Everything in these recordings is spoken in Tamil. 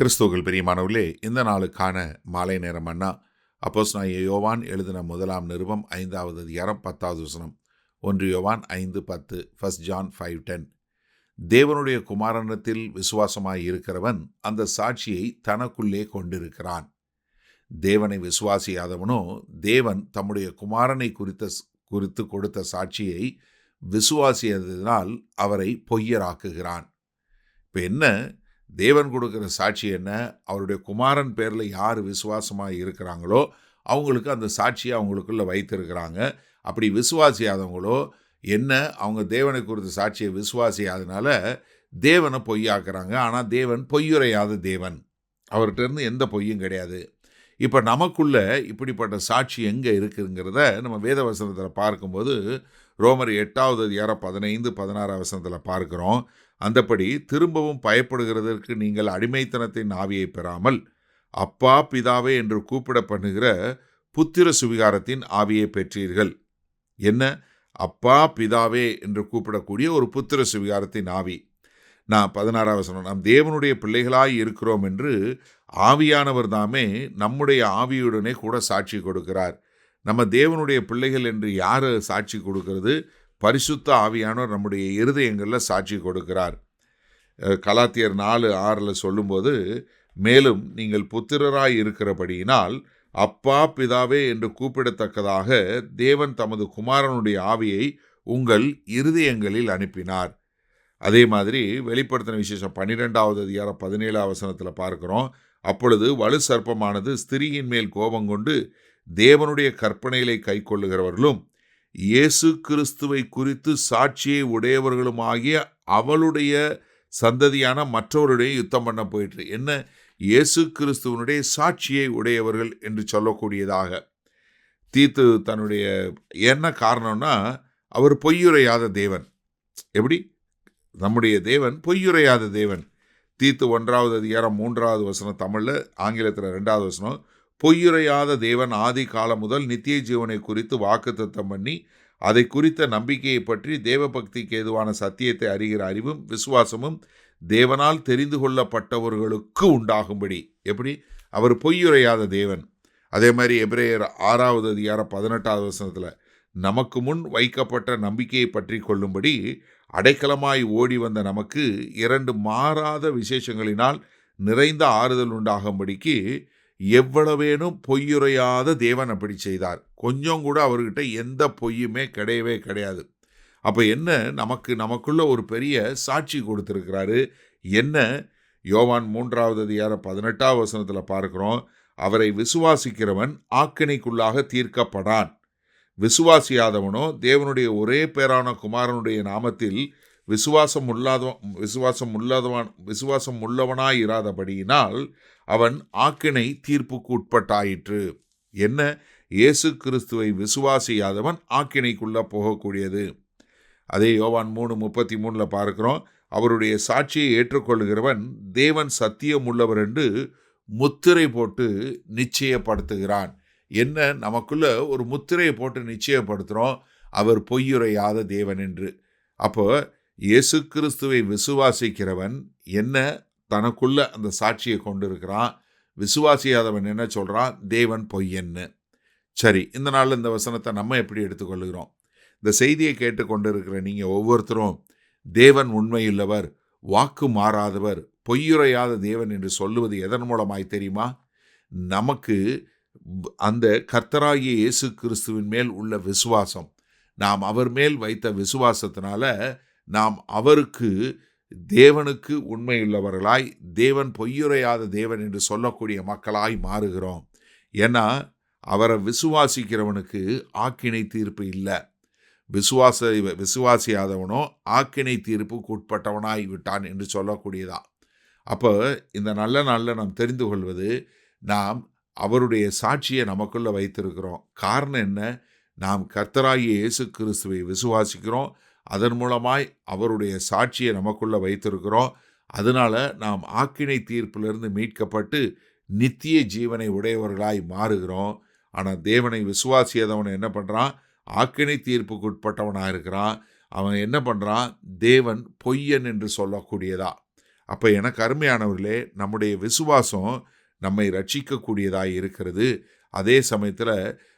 கிறிஸ்துவுக்குள் பிரியமானவர்களே, இந்த நாளுக்கான மாலை நேரம் அண்ணா அப்போஸ்தலனாகிய யோவான் எழுதின முதலாம் நிருபம் 5வது அதிகாரம் 10வது வசனம். 1 யோவான் 5:10, 1 John 5:10. தேவனுடைய குமாரனத்தில் விசுவாசமாய் இருக்கிறவன் அந்த சாட்சியை தனக்குள்ளே கொண்டிருக்கிறான். தேவனை விசுவாசியாதவனோ தேவன் தம்முடைய குமாரனை குறித்து கொடுத்த சாட்சியை விசுவாசியதினால் அவரை பொய்யராக்குகிறான். இப்போ என்ன? தேவன் கொடுக்குற சாட்சி என்ன? அவருடைய குமாரன் பேரில் யார் விசுவாசமாக இருக்கிறாங்களோ அவங்களுக்கு அந்த சாட்சியை அவங்களுக்குள்ள வைத்திருக்கிறாங்க. அப்படி விசுவாசியாதவங்களோ என்ன, அவங்க தேவனை குறித்த சாட்சியை விசுவாசியாதனால தேவனை பொய்யாக்குறாங்க. ஆனால் தேவன் பொய்யுரையாத தேவன், அவர்கிட்ட இருந்து எந்த பொய்யும் கிடையாது. இப்போ நமக்குள்ள இப்படிப்பட்ட சாட்சி எங்கே இருக்குங்கிறத நம்ம வேத வசனத்தில் பார்க்கும்போது ரோமர் 8வது அதிகாரம் 15, 16 வசனத்தில் பார்க்குறோம். அந்தபடி திரும்பவும் பயப்படுகிறதற்கு நீங்கள் அடிமைத்தனத்தின் ஆவியை பெறாமல் அப்பா பிதாவே என்று கூப்பிட பண்ணுகிற புத்திர சுவிகாரத்தின் ஆவியை பெற்றீர்கள். என்ன? அப்பா பிதாவே என்று கூப்பிடக்கூடிய ஒரு புத்திர சுவிகாரத்தின் ஆவி. 16வது வசனம், நாம் தேவனுடைய பிள்ளைகளாய் இருக்கிறோம் என்று ஆவியானவர் தாமே நம்முடைய ஆவியுடனே கூட சாட்சி கொடுக்கிறார். நம்ம தேவனுடைய பிள்ளைகள் என்று யார் சாட்சி கொடுக்கிறது? பரிசுத்த ஆவியானவர் நம்முடைய இருதயங்களில் சாட்சி கொடுக்கிறார். கலாத்தியர் 4:6 சொல்லும்போது, மேலும் நீங்கள் புத்திரராய் இருக்கிறபடியினால் அப்பா பிதாவே என்று கூப்பிடத்தக்கதாக தேவன் தமது குமாரனுடைய ஆவியை உங்கள் இருதயங்களில் அனுப்பினார். அதே மாதிரி வெளிப்படுத்தின விசேஷம் 12வது அதிகாரம் 17வது வசனத்தில் பார்க்கிறோம். அப்பொழுது வலு சர்ப்பமானது ஸ்திரீயின் மேல் கோபம் கொண்டு தேவனுடைய கற்பனைகளை கை கொள்ளுகிறவர்களும் இயேசு கிறிஸ்துவை குறித்து சாட்சியை உடையவர்களுமாகிய அவளுடைய சந்ததியான மற்றவருடைய யுத்தம் பண்ண போயிற்று. என்ன? இயேசு கிறிஸ்துவனுடைய சாட்சியை உடையவர்கள் என்று சொல்லக்கூடியதாக தீத்து தன்னுடைய என்ன காரணம்னா, அவர் பொய்யுரையாத தேவன். எப்படி? நம்முடைய தேவன் பொய்யுரையாத தேவன். தீத்து 1வது அதிகாரம் 3வது வசனம், தமிழில், ஆங்கிலத்தில் 2வது வசனம், பொய்யுரையாத தேவன் ஆதி காலம் முதல் நித்திய ஜீவனை குறித்து வாக்குத்தத்தம் பண்ணி அதை குறித்த நம்பிக்கையை பற்றி தேவபக்திக்கு ஏதுவான சத்தியத்தை அறிகிற அறிவும் விசுவாசமும் தேவனால் தெரிந்து கொள்ளப்பட்டவர்களுக்கு உண்டாகும்படி. எப்படி? அவர் பொய்யுரையாத தேவன். அதே மாதிரி எபிரேயர் 6வது அதிகாரம் 18வது வசனத்தில், நமக்கு முன் வைக்கப்பட்ட நம்பிக்கையை பற்றி கொள்ளும்படி அடைக்கலமாய் ஓடி வந்த நமக்கு 2 மாறாத விசேஷங்களினால் நிறைந்த ஆறுதல் உண்டாகும்படிக்கு எவ்வளவேனும் பொய்யுரையாத தேவன் அப்படி செய்தார். கொஞ்சம் கூட அவர்கிட்ட எந்த பொய்யுமே கிடையவே கிடையாது. அப்போ என்ன? நமக்குள்ள ஒரு பெரிய சாட்சி கொடுத்துருக்கிறாரு. என்ன? யோவான் 3வது அதிகாரம் 18வது வசனத்தில் பார்க்கிறோம். அவரை விசுவாசிக்கிறவன் ஆக்கினைக்குள்ளாக தீர்க்கப்படான். விசுவாசியாதவனோ தேவனுடைய ஒரே பேரான குமாரனுடைய நாமத்தில் விசுவாசம் உள்ளவனாய் இராதபடியினால் அவன் ஆக்கினை தீர்ப்புக்கு உட்பட்டாயிற்று. என்ன? இயேசு கிறிஸ்துவை விசுவாசியாதவன் ஆக்கினைக்குள்ள போகக்கூடியது. அதே யோவான் 3:33 பார்க்கிறோம். அவருடைய சாட்சியை ஏற்றுக்கொள்கிறவன் தேவன் சத்தியம் உள்ளவர் என்று முத்திரை போட்டு நிச்சயப்படுத்துகிறான். என்ன? நமக்குள்ள ஒரு முத்திரையை போட்டு நிச்சயப்படுத்துகிறோம், அவர் பொய்யுரையாத தேவன் என்று. அப்போ இயேசு கிறிஸ்துவை விசுவாசிக்கிறவன் என்ன? தனக்குள்ள அந்த சாட்சியை கொண்டு இருக்கிறான். விசுவாசியாதவன் என்ன சொல்கிறான்? தேவன் பொய்யன்னு. சரி, இந்த நாளில் இந்த வசனத்தை நம்ம எப்படி எடுத்துக்கொள்கிறோம்? இந்த செய்தியை கேட்டுக்கொண்டு இருக்கிற நீங்கள் ஒவ்வொருத்தரும் தேவன் உண்மையுள்ளவர், வாக்கு மாறாதவர், பொய்யுரையாத தேவன் என்று சொல்லுவது எதன் மூலமாய் தெரியுமா? நமக்கு அந்த கர்த்தராகிய இயேசு கிறிஸ்துவின் மேல் உள்ள விசுவாசம், நாம் அவர் மேல் வைத்த விசுவாசத்தினால நாம் அவருக்கு, தேவனுக்கு உண்மையுள்ளவர்களாய், தேவன் பொய்யுரையாத தேவன் என்று சொல்லக்கூடிய மக்களாய் மாறுகிறோம். ஏன்னா அவரை விசுவாசிக்கிறவனுக்கு ஆக்கினை தீர்ப்பு இல்லை. விசுவாசியாதவனோ ஆக்கினை தீர்ப்புக்கு உட்பட்டவனாய் விட்டான் என்று சொல்லக்கூடியதா. அப்போ இந்த நல்ல நாளில் நாம் தெரிந்து கொள்வது, நாம் அவருடைய சாட்சியை நமக்குள்ள வைத்திருக்கிறோம். காரணம் என்ன? நாம் கர்த்தராகிய இயேசு கிறிஸ்துவை விசுவாசிக்கிறோம். அதன் மூலமாய் அவருடைய சாட்சியை நமக்குள்ள வைத்திருக்கிறோம். அதனால நாம் ஆக்கினை தீர்ப்பிலிருந்து மீட்கப்பட்டு நித்திய ஜீவனை உடையவர்களாய் மாறுகிறோம். ஆனால் தேவனை விசுவாசியாதவனை என்ன பண்ணுறான்? ஆக்கினை தீர்ப்புக்கு உட்பட்டவனாக இருக்கிறான். அவன் என்ன பண்ணுறான்? தேவன் பொய்யன் என்று சொல்லக்கூடியதா. அப்போ எனக்கு அருமையானவர்களே, நம்முடைய விசுவாசம் நம்மை ரட்சிக்கக்கூடியதாய் இருக்கிறது. அதே சமயத்தில்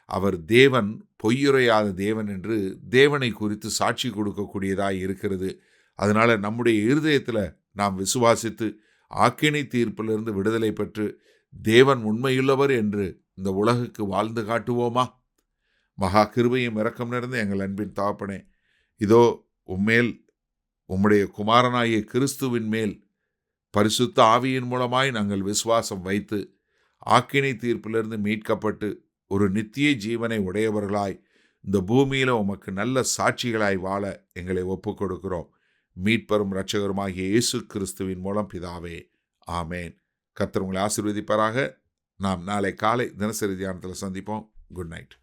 அவர் தேவன், பொய்யுரையாத தேவன் என்று தேவனை குறித்து சாட்சி கொடுக்கக்கூடியதாய் இருக்கிறது. அதனால நம்முடைய இருதயத்தில் நாம் விசுவாசித்து ஆக்கினை தீர்ப்பிலிருந்து விடுதலை பெற்று தேவன் உண்மையுள்ளவர் என்று இந்த உலகுக்கு வாழ்ந்து காட்டுவோமா? மகா கிருபையும் இரக்கம் நிறைந்த எங்கள் அன்பின் தகப்பனே, இதோ உம்மேல், உம்முடைய குமாரனாகிய கிறிஸ்துவின் மேல் பரிசுத்த ஆவியின் மூலமாய் நாங்கள் விசுவாசம் வைத்து ஆக்கினை தீர்ப்பிலிருந்து மீட்கப்பட்டு ஒரு நித்திய ஜீவனை உடையவர்களாய் இந்த பூமியில் உமக்கு நல்ல சாட்சிகளாய் வாழ எங்களை ஒப்புக் கொடுக்கிறோம். மீட்பரும் இரட்சகருமாகிய இயேசு கிறிஸ்துவின் மூலம் பிதாவே, ஆமேன். கர்த்தர் உங்களை ஆசீர்வதிப்பாராக. நாம் நாளை காலை தினசரி தியானத்தில் சந்திப்போம். Good night.